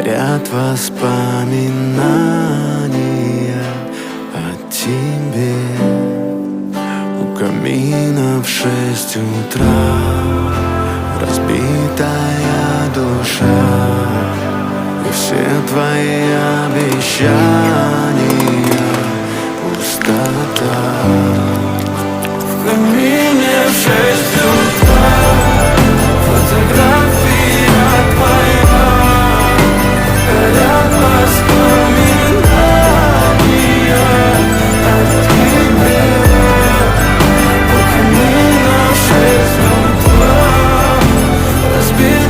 горят воспоминания о тебе. У камина в 6 утра разбитая душа, и все твои обещания пустота.